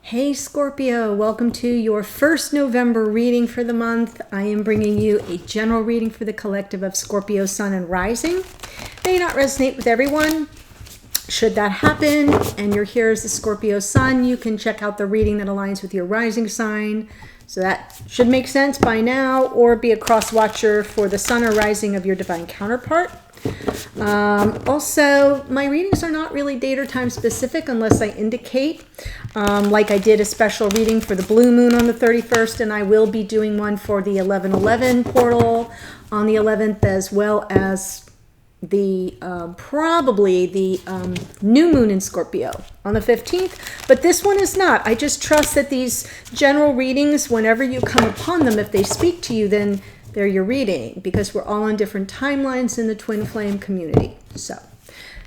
Hey Scorpio, welcome to your first November reading for the month. I am bringing you a general reading for the collective of Scorpio Sun and Rising. May not resonate with everyone. Should that happen and you're here as the Scorpio Sun, you can check out the reading that aligns with your rising sign. So that should make sense by now, or be a cross watcher for the Sun or rising of your divine counterpart. Also, my readings are not really date or time specific unless I indicate, like I did a special reading for the blue moon on the 31st, and I will be doing one for the 11/11 portal on the 11th, as well as the probably the new moon in Scorpio on the 15th, but this one is not. I just trust that these general readings, whenever you come upon them, if they speak to you, then they're your reading, because we're all on different timelines in the twin flame community. So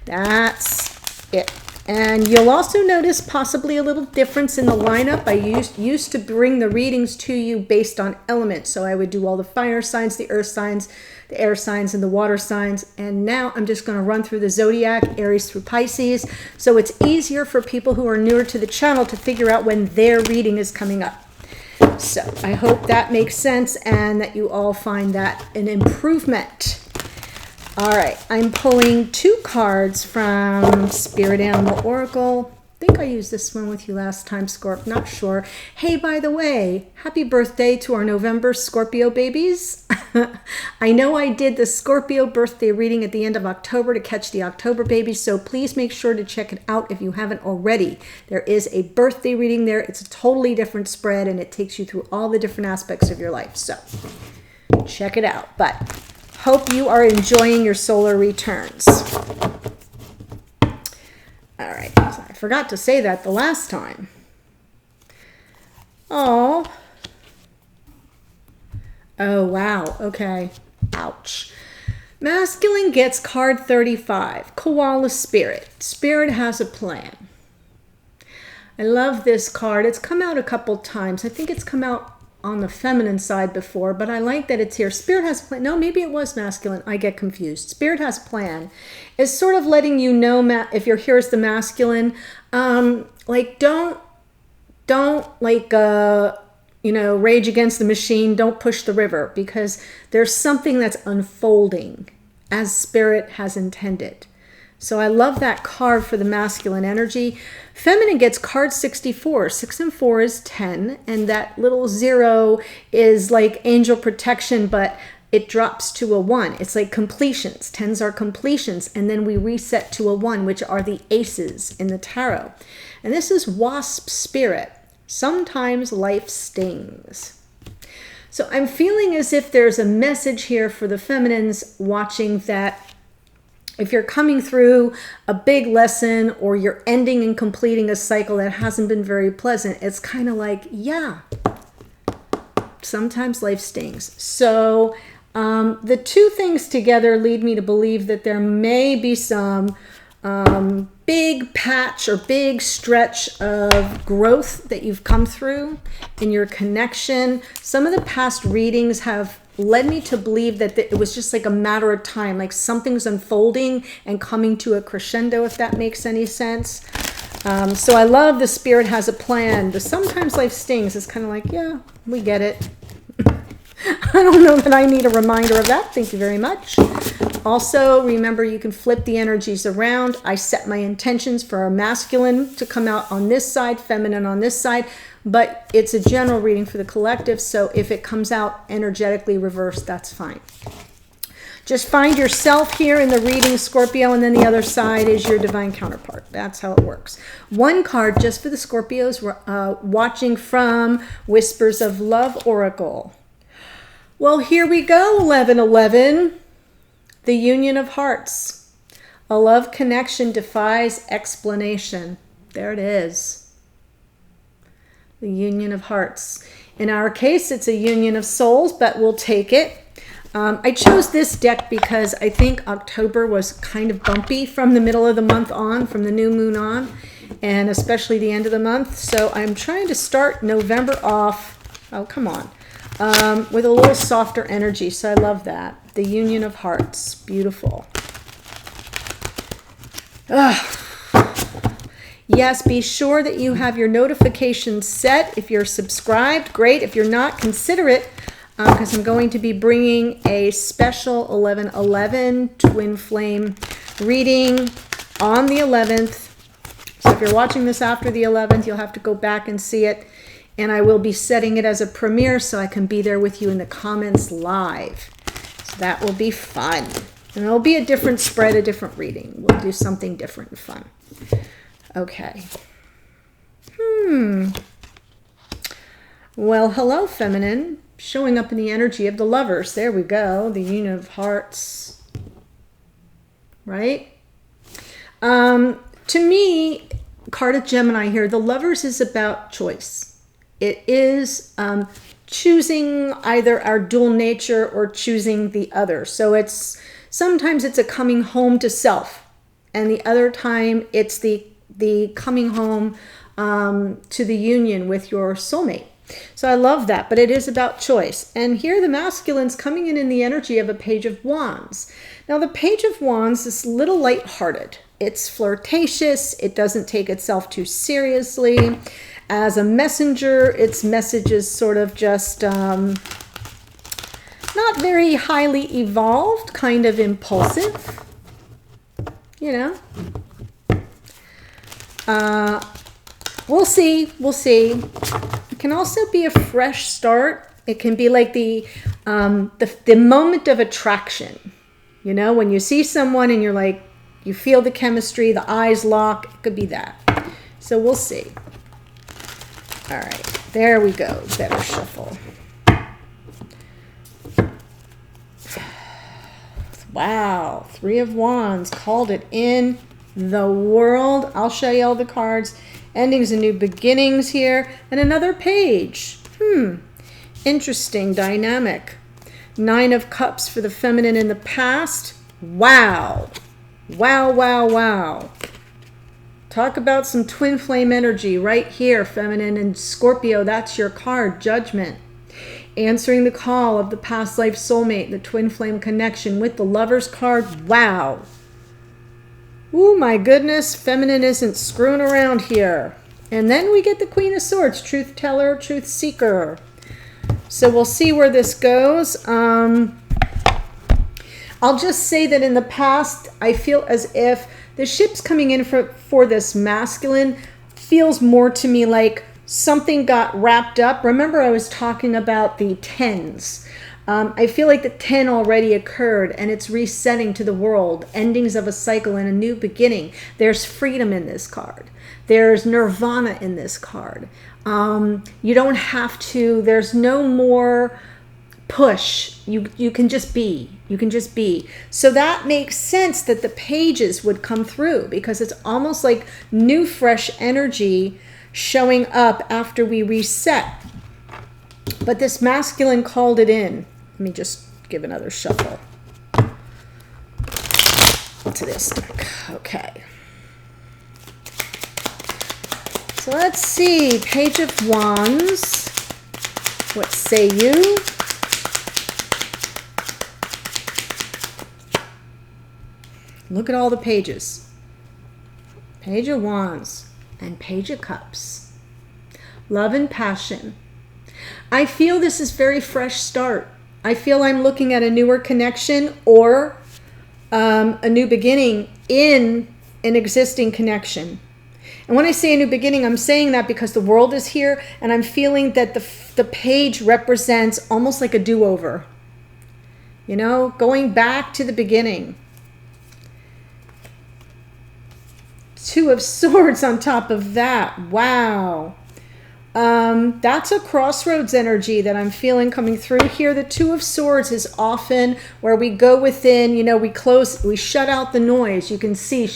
that's it. And you'll also notice possibly a little difference in the lineup. I used to bring the readings to you based on elements. So I would do all the fire signs, the earth signs, the air signs, and the water signs. And now I'm just going to run through the zodiac, Aries through Pisces. So it's easier for people who are newer to the channel to figure out when their reading is coming up. So I hope that makes sense and that you all find that an improvement. All right, I'm pulling two cards from Spirit Animal Oracle. I think I used this one with you last time, Scorp, not sure. Hey, by the way, happy birthday to our November Scorpio babies. I know I did the Scorpio birthday reading at the end of October to catch the October babies, so please make sure to check it out if you haven't already. There is a birthday reading there. It's a totally different spread, and it takes you through all the different aspects of your life, so check it out. But hope you are enjoying your solar returns. All right, I forgot to say that the last time. Oh, wow, okay, ouch. Masculine gets card 35, Koala Spirit. Spirit has a plan. I love this card. It's come out a couple times. I think it's come out on the feminine side before, but I like that it's here. Spirit has a plan. No, maybe it was masculine. I get confused. Spirit has a plan. It's sort of letting you know, if you're here as the masculine, like don't like, rage against the machine. Don't push the river, because there's something that's unfolding as Spirit has intended. So I love that card for the masculine energy. Feminine gets card 64. 6 and 4 is 10. And that little 0 is like angel protection, but it drops to a 1. It's like completions. 10s are completions. And then we reset to a 1, which are the aces in the tarot. And this is Wasp Spirit. Sometimes life stings. So I'm feeling as if there's a message here for the feminines watching, that if you're coming through a big lesson or you're ending and completing a cycle that hasn't been very pleasant, it's kind of like, yeah, sometimes life stings. So the two things together lead me to believe that there may be some big patch or big stretch of growth that you've come through in your connection. Some of the past readings have led me to believe that it was just like a matter of time, like something's unfolding and coming to a crescendo, if that makes any sense. So I love the Spirit has a plan. The sometimes life stings is kind of like, yeah, we get it. I don't know that I need a reminder of that. Thank you very much. Also, remember, you can flip the energies around. I set my intentions for a masculine to come out on this side, feminine on this side, but it's a general reading for the collective, so if it comes out energetically reversed, that's fine. Just find yourself here in the reading, Scorpio, and then the other side is your divine counterpart. That's how it works. One card just for the Scorpios, watching from Whispers of Love Oracle. Well, here we go, 11/11. The Union of Hearts. A love connection defies explanation. There it is. The Union of Hearts. In our case, it's a union of souls, but we'll take it. I chose this deck because I think October was kind of bumpy from the middle of the month on, from the new moon on, and especially the end of the month. So I'm trying to start November off, oh, come on, with a little softer energy. So I love that. The Union of Hearts. Beautiful. Yes, be sure that you have your notifications set. If you're subscribed, great. If you're not, consider it, because I'm going to be bringing a special 11/11 twin flame reading on the 11th. So if you're watching this after the 11th, you'll have to go back and see it. And I will be setting it as a premiere so I can be there with you in the comments live. So that will be fun. And it'll be a different spread, a different reading. We'll do something different and fun. Okay. Well, hello, feminine. Showing up in the energy of the lovers. There we go. The Union of Hearts. Right? To me, card of Gemini here, the lovers is about choice. It is choosing either our dual nature or choosing the other. So sometimes it's a coming home to self, and the other time it's the coming home to the union with your soulmate. So I love that, but it is about choice. And here the masculine's coming in the energy of a Page of Wands. Now the Page of Wands is a little lighthearted. It's flirtatious. It doesn't take itself too seriously. As a messenger, its message is sort of just not very highly evolved, kind of impulsive, you know. We'll see. We'll see. It can also be a fresh start. It can be like the moment of attraction. You know, when you see someone and you're like, you feel the chemistry, the eyes lock. It could be that. So we'll see. All right, there we go. Better shuffle. Wow, Three of Wands called it in the world. I'll show you all the cards. Endings and new beginnings here. And another page. Interesting dynamic. Nine of Cups for the feminine in the past. Wow. Wow, wow, wow. Talk about some twin flame energy right here, feminine and Scorpio. That's your card, Judgment. Answering the call of the past life soulmate, the twin flame connection with the Lover's card. Wow. Oh my goodness, feminine isn't screwing around here. And then we get the Queen of Swords, truth teller, truth seeker. So we'll see where this goes. I'll just say that in the past, I feel as if the ships coming in for this masculine feels more to me like something got wrapped up. Remember, I was talking about the 10s. I feel like the 10 already occurred and it's resetting to the world, endings of a cycle and a new beginning. There's freedom in this card. There's nirvana in this card. You don't have to, there's no more push. You can just be. You can just be. So that makes sense that the pages would come through because it's almost like new, fresh energy showing up after we reset. But this masculine called it in. Let me just give another shuffle to this deck. Okay. So let's see. Page of Wands. What say you? Look at all the pages. Page of Wands and Page of Cups. Love and passion. I feel this is very fresh start. I feel I'm looking at a newer connection or a new beginning in an existing connection. And when I say a new beginning, I'm saying that because the world is here and I'm feeling that the page represents almost like a do-over. You know, going back to the beginning. Two of Swords on top of that. Wow. That's a crossroads energy that I'm feeling coming through here. The Two of Swords is often where we go within, you know, we shut out the noise. You can see,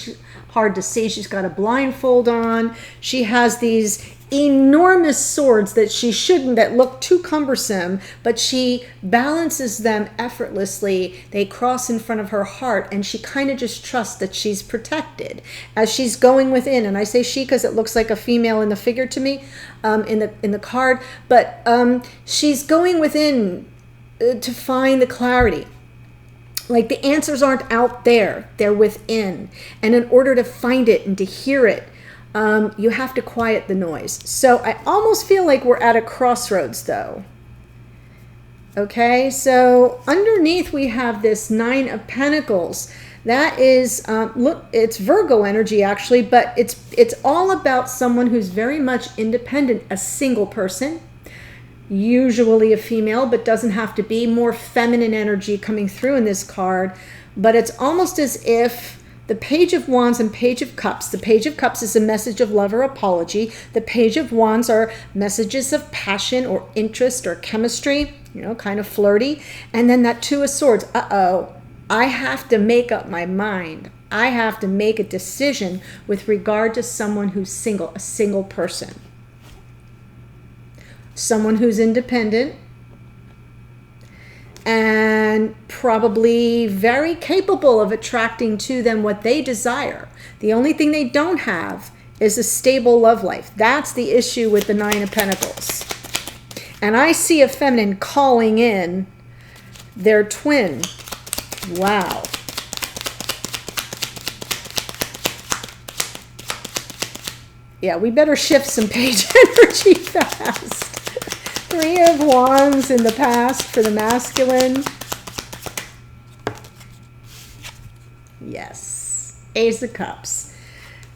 hard to see, she's got a blindfold on. She has these enormous swords that look too cumbersome, but she balances them effortlessly. They cross in front of her heart and she kind of just trusts that she's protected as she's going within. And I say she because it looks like a female in the figure to me, in the card, but she's going within to find the clarity. Like the answers aren't out there, they're within. And in order to find it and to hear it, You have to quiet the noise. So I almost feel like we're at a crossroads though. Okay, so underneath we have this Nine of Pentacles. That is, look, it's Virgo energy actually, but it's all about someone who's very much independent, a single person, usually a female, but doesn't have to be. More feminine energy coming through in this card, but it's almost as if the Page of Wands and Page of Cups. The Page of Cups is a message of love or apology. The Page of Wands are messages of passion or interest or chemistry, you know, kind of flirty. And then that Two of Swords. Uh-oh, I have to make up my mind. I have to make a decision with regard to someone who's single, a single person. Someone who's independent and probably very capable of attracting to them what they desire. The only thing they don't have is a stable love life. That's the issue with the Nine of Pentacles. And I see a feminine calling in their twin. Wow. Yeah, we better shift some page energy fast. Three of Wands in the past for the masculine. Yes. Ace of Cups.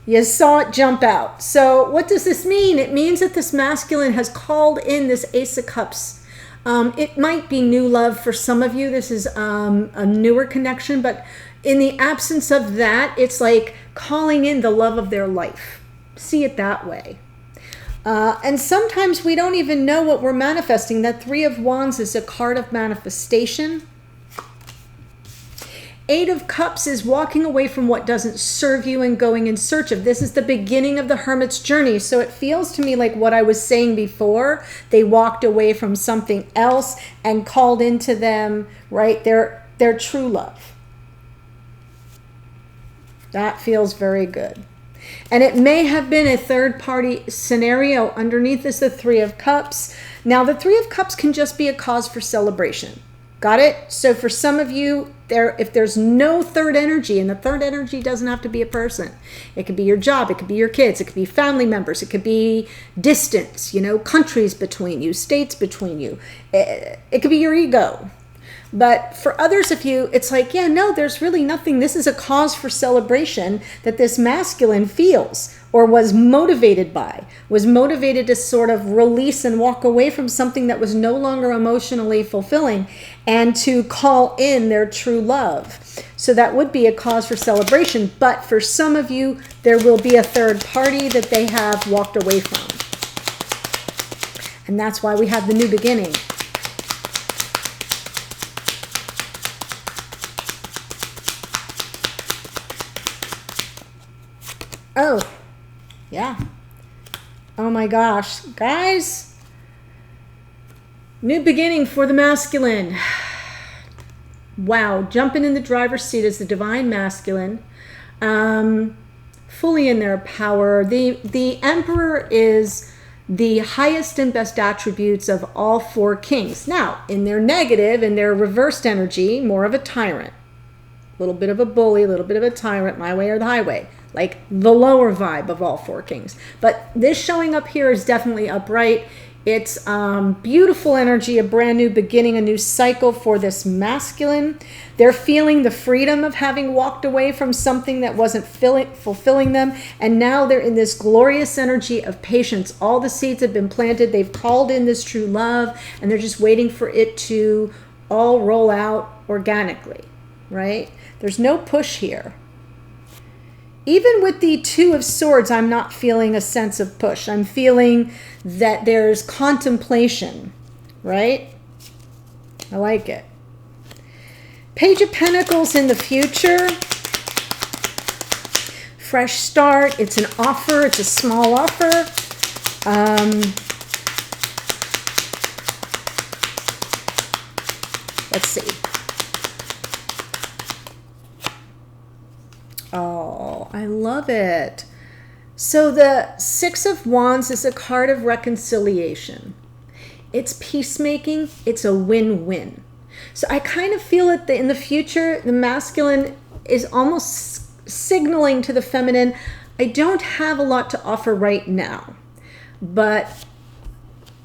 You saw it jump out. So what does this mean? It means that this masculine has called in this Ace of Cups. It might be new love for some of you. This is a newer connection, but in the absence of that, it's like calling in the love of their life. See it that way. And sometimes we don't even know what we're manifesting. That Three of Wands is a card of manifestation. Eight of Cups is walking away from what doesn't serve you and going in search of. This is the beginning of the hermit's journey. So it feels to me like what I was saying before. They walked away from something else and called into them, right, their true love. That feels very good. And it may have been a third-party scenario. Underneath is the Three of Cups. Now, the Three of Cups can just be a cause for celebration. Got it? So for some of you, if there's no third energy, and the third energy doesn't have to be a person. It could be your job. It could be your kids. It could be family members. It could be distance, you know, countries between you, states between you. It could be your ego. But for others of you, it's like, yeah, no, there's really nothing. This is a cause for celebration that this masculine feels or was motivated by, was motivated to sort of release and walk away from something that was no longer emotionally fulfilling and to call in their true love. So that would be a cause for celebration. But for some of you, there will be a third party that they have walked away from. And that's why we have the new beginning. Oh, yeah. Oh my gosh. Guys, new beginning for the masculine. Wow. Jumping in the driver's seat as the divine masculine. Fully in their power. The Emperor is the highest and best attributes of all four kings. Now, in their negative, in their reversed energy, more of a tyrant. A little bit of a bully, a little bit of a tyrant, my way or the highway. Like the lower vibe of all four kings. But this showing up here is definitely upright. It's beautiful energy, a brand new beginning, a new cycle for this masculine. They're feeling the freedom of having walked away from something that wasn't fulfilling them. And now they're in this glorious energy of patience. All the seeds have been planted. They've called in this true love. And they're just waiting for it to all roll out organically, right? There's no push here. Even with the Two of Swords, I'm not feeling a sense of push. I'm feeling that there's contemplation, right? I like it. Page of Pentacles in the future. Fresh start. It's an offer. It's a small offer. Let's see. Oh, I love it. So the Six of Wands is a card of reconciliation. It's peacemaking. It's a win-win. So I kind of feel it that in the future, the masculine is almost signaling to the feminine, I don't have a lot to offer right now, but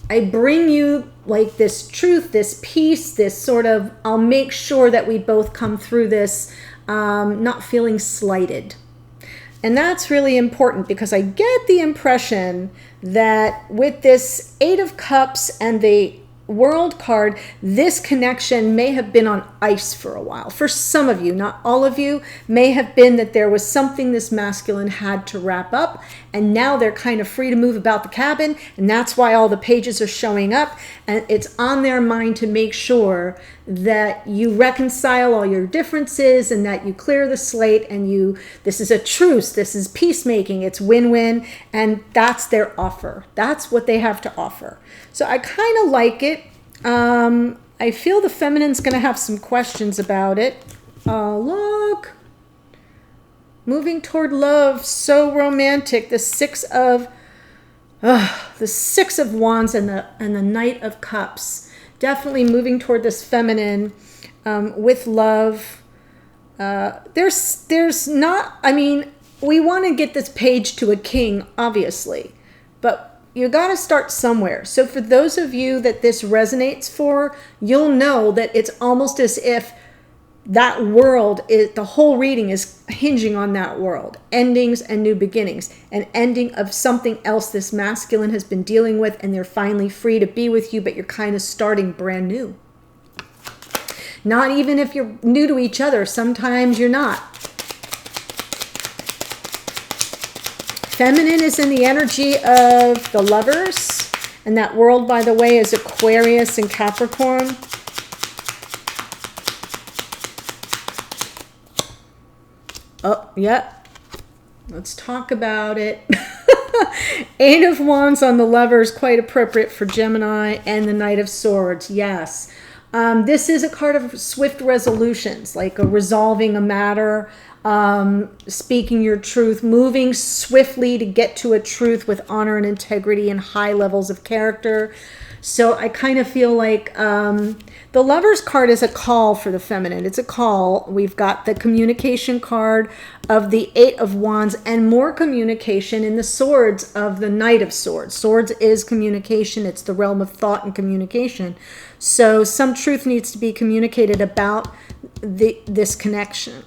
I bring you like this truth, this peace, this sort of, I'll make sure that we both come through this not feeling slighted. And that's really important because I get the impression that with this Eight of Cups and the World card, this connection may have been on ice for a while. For some of you, not all of you, may have been that there was something this masculine had to wrap up, and now they're kind of free to move about the cabin, and that's why all the pages are showing up, and it's on their mind to make sure that you reconcile all your differences and that you clear the slate, and this is a truce, this is peacemaking, it's win-win, and that's their offer. That's what they have to offer. So I kind of like it. I feel the feminine's going to have some questions about it. Oh, look. Moving toward love, so romantic. The Six of Wands and the Knight of Cups. Definitely moving toward this feminine with love. There's not, I mean, we want to get this page to a king, obviously, but you got to start somewhere. So for those of you that this resonates for, you'll know that it's almost as if that world, the whole reading is hinging on that world. Endings and new beginnings. An ending of something else this masculine has been dealing with, and they're finally free to be with you, but you're kind of starting brand new. Not even if you're new to each other. Sometimes you're not. Feminine is in the energy of the Lovers. And that world, by the way, is Aquarius and Capricorn. Oh, yeah. Let's talk about it. Eight of Wands on the Lovers, quite appropriate for Gemini, and the Knight of Swords. Yes. This is a card of swift resolutions, like resolving a matter, speaking your truth, moving swiftly to get to a truth with honor and integrity and high levels of character. So I kind of feel like the Lovers card is a call for the feminine. It's a call. We've got the communication card of the Eight of Wands and more communication in the Swords of the Knight of Swords. Swords is communication. It's the realm of thought and communication. So some truth needs to be communicated about this connection.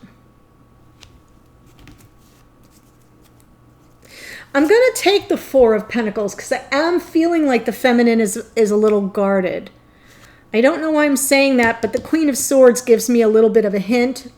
I'm going to take the Four of Pentacles because I am feeling like the feminine is a little guarded. I don't know why I'm saying that, but the Queen of Swords gives me a little bit of a hint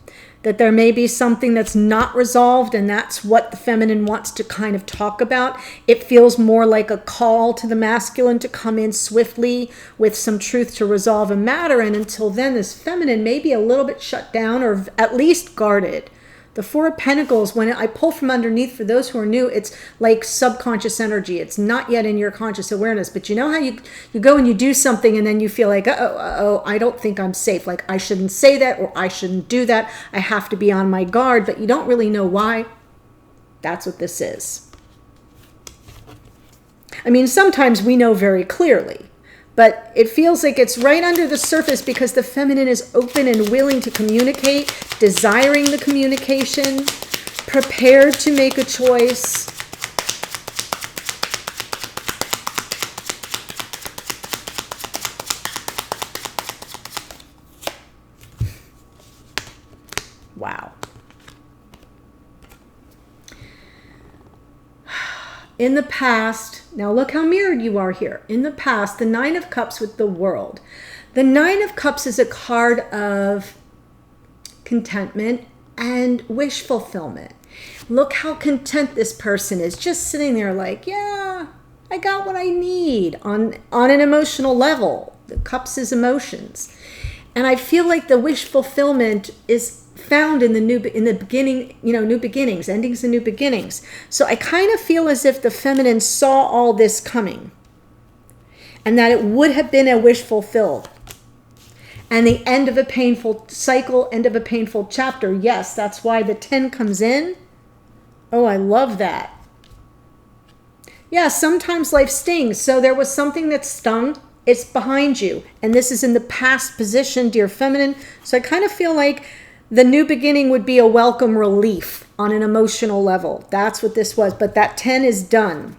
that there may be something that's not resolved, and that's what the feminine wants to kind of talk about. It feels more like a call to the masculine to come in swiftly with some truth to resolve a matter, and until then, this feminine may be a little bit shut down or at least guarded. The Four of Pentacles, when I pull from underneath, for those who are new, it's like subconscious energy. It's not yet in your conscious awareness. But you know how you go and you do something and then you feel like, uh-oh, I don't think I'm safe. Like I shouldn't say that or I shouldn't do that. I have to be on my guard. But you don't really know why. That's what this is. I mean, sometimes we know very clearly. But it feels like it's right under the surface because the feminine is open and willing to communicate, desiring the communication, prepared to make a choice. Wow. In the past, now look how mirrored you are here. In the past, the Nine of Cups with the World. The Nine of Cups is a card of contentment and wish fulfillment. Look how content this person is, just sitting there like, yeah, I got what I need on an emotional level. The Cups is emotions. And I feel like the wish fulfillment is found in the beginning, new beginnings, endings and new beginnings. So I kind of feel as if the feminine saw all this coming and that it would have been a wish fulfilled. And the end of a painful cycle, end of a painful chapter. Yes, that's why the 10 comes in. Oh, I love that. Yeah, sometimes life stings. So there was something that stung. It's behind you. And this is in the past position, dear feminine. So I kind of feel like the new beginning would be a welcome relief on an emotional level. That's what this was. But that 10 is done.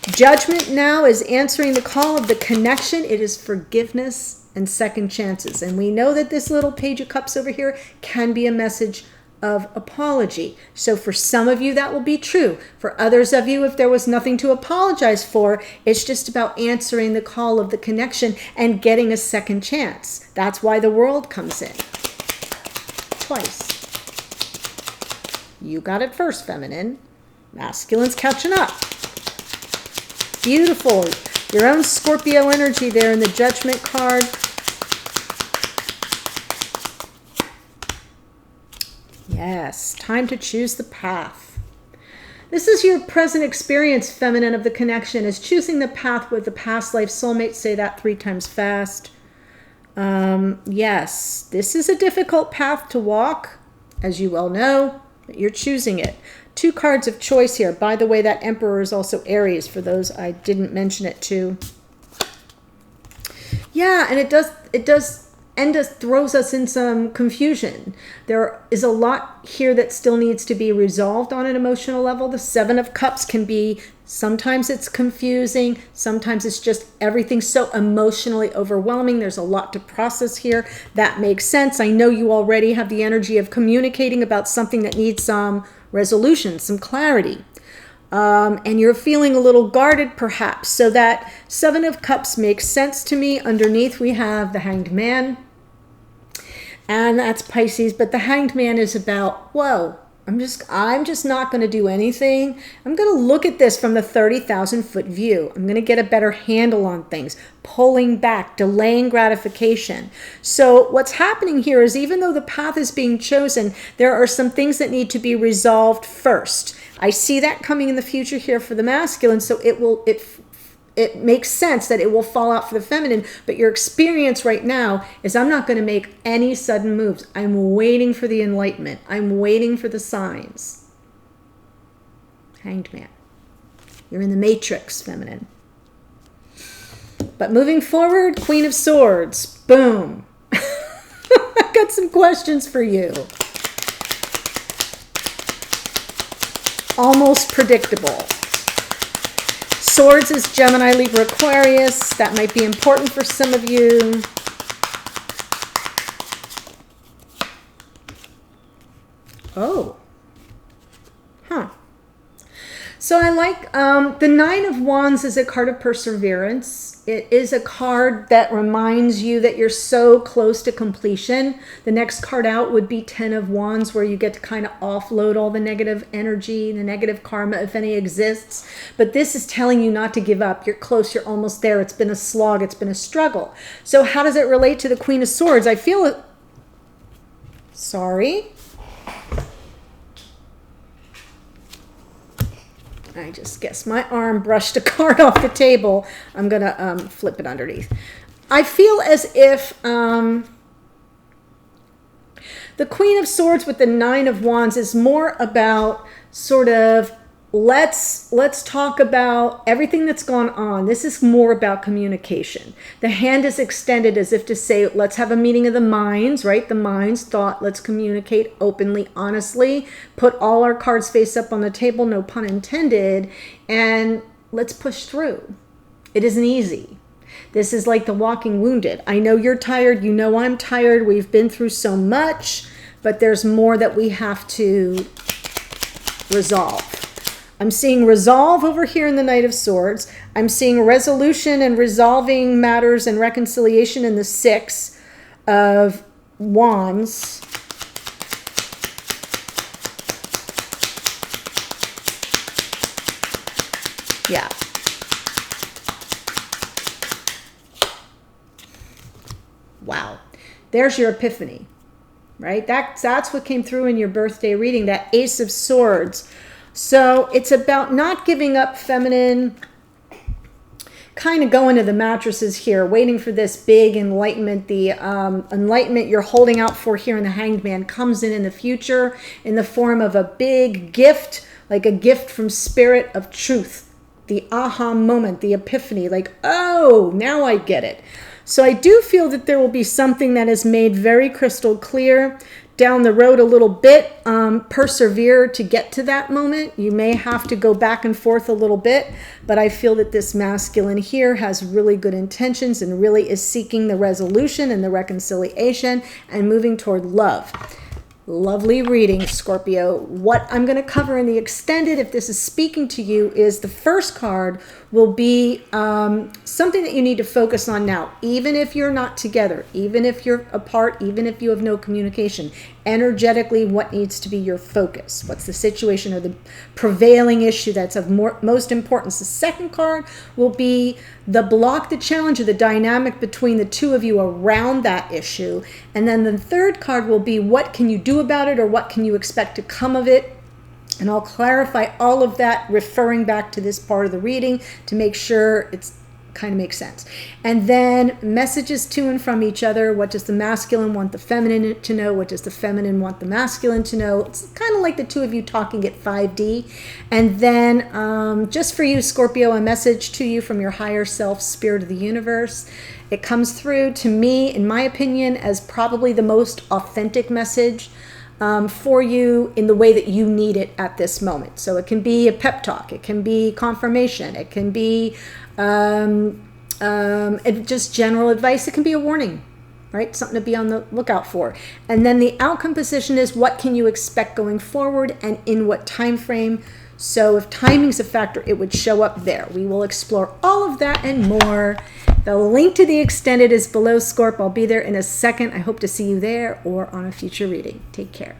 Judgment now is answering the call of the connection. It is forgiveness and second chances. And we know that this little Page of Cups over here can be a message of apology. So for some of you, that will be true. For others of you, if there was nothing to apologize for, it's just about answering the call of the connection and getting a second chance. That's why the World comes in. Twice. You got it first, feminine. Masculine's catching up. Beautiful. Your own Scorpio energy there in the Judgment card. Yes, time to choose the path. This is your present experience, feminine, of the connection, is choosing the path with the past life soulmate. Say that 3 times fast. Yes, this is a difficult path to walk, as you well know, but you're choosing it. 2 cards of choice here. By the way, that Emperor is also Aries, for those I didn't mention it to. Yeah, and it throws us in some confusion. There is a lot here that still needs to be resolved on an emotional level. The 7 of Cups can be, sometimes it's confusing, sometimes it's just everything so emotionally overwhelming. There's a lot to process here. That makes sense. I know you already have the energy of communicating about something that needs some resolution, some clarity. And you're feeling a little guarded perhaps. So that 7 of Cups makes sense to me. Underneath we have the Hanged Man. And that's Pisces. But the Hanged Man is about, whoa, I'm just not going to do anything. I'm going to look at this from the 30,000 foot view. I'm going to get a better handle on things. Pulling back, delaying gratification. So what's happening here is, even though the path is being chosen, there are some things that need to be resolved first. I see that coming in the future here for the masculine, so it makes sense that it will fall out for the feminine, but your experience right now is, I'm not going to make any sudden moves. I'm waiting for the enlightenment. I'm waiting for the signs. Hanged Man. You're in the matrix, feminine. But moving forward, Queen of Swords. Boom. I've got some questions for you. Almost predictable. Swords is Gemini, Libra, Aquarius. That might be important for some of you. Oh. Huh. So I like the 9 of Wands is a card of perseverance. It is a card that reminds you that you're so close to completion. The next card out would be 10 of Wands, where you get to kind of offload all the negative energy, the negative karma, if any exists. But this is telling you not to give up. You're close. You're almost there. It's been a slog. It's been a struggle. So how does it relate to the Queen of Swords? I feel it. Sorry. I just guess my arm brushed a card off the table. I'm going to flip it underneath. I feel as if the Queen of Swords with the 9 of Wands is more about sort of, let's talk about everything that's gone on. This is more about communication. The hand is extended as if to say, let's have a meeting of the minds, right? The minds thought, let's communicate openly, honestly, put all our cards face up on the table, no pun intended, and let's push through. It isn't easy. This is like the walking wounded. I know you're tired. You know I'm tired. We've been through so much, but there's more that we have to resolve. I'm seeing resolve over here in the Knight of Swords. I'm seeing resolution and resolving matters and reconciliation in the 6 of Wands. Yeah. Wow. There's your epiphany, right? That's what came through in your birthday reading, that Ace of Swords. So it's about not giving up, feminine, kind of going to the mattresses here, waiting for this big enlightenment. The enlightenment you're holding out for here in the Hanged Man comes in the future in the form of a big gift, like a gift from Spirit of Truth. The aha moment, the epiphany, like, oh, now I get it. So I do feel that there will be something that is made very crystal clear down the road a little bit. Persevere to get to that moment. You may have to go back and forth a little bit, but I feel that this masculine here has really good intentions and really is seeking the resolution and the reconciliation and moving toward love. Lovely reading, Scorpio. What I'm going to cover in the extended, if this is speaking to you, is the first card will be something that you need to focus on now, even if you're not together, even if you're apart, even if you have no communication. Energetically, what needs to be your focus? What's the situation or the prevailing issue that's of most importance? The second card will be the block, the challenge, or the dynamic between the two of you around that issue. And then the third card will be what can you do about it, or what can you expect to come of it? And I'll clarify all of that referring back to this part of the reading to make sure it's kind of makes sense. And then messages to and from each other. What does the masculine want the feminine to know? What does the feminine want the masculine to know? It's kind of like the two of you talking at 5D. And then just for you, Scorpio, a message to you from your higher self, spirit of the universe. It comes through to me, in my opinion, as probably the most authentic message for you in the way that you need it at this moment. So it can be a pep talk, it can be confirmation, it can be just general advice, it can be a warning, right? Something to be on the lookout for. And then the outcome position is what can you expect going forward and in what time frame. So if timing's a factor, it would show up there. We will explore all of that and more. The link to the extended is below, Scorp. I'll be there in a second. I hope to see you there or on a future reading. Take care.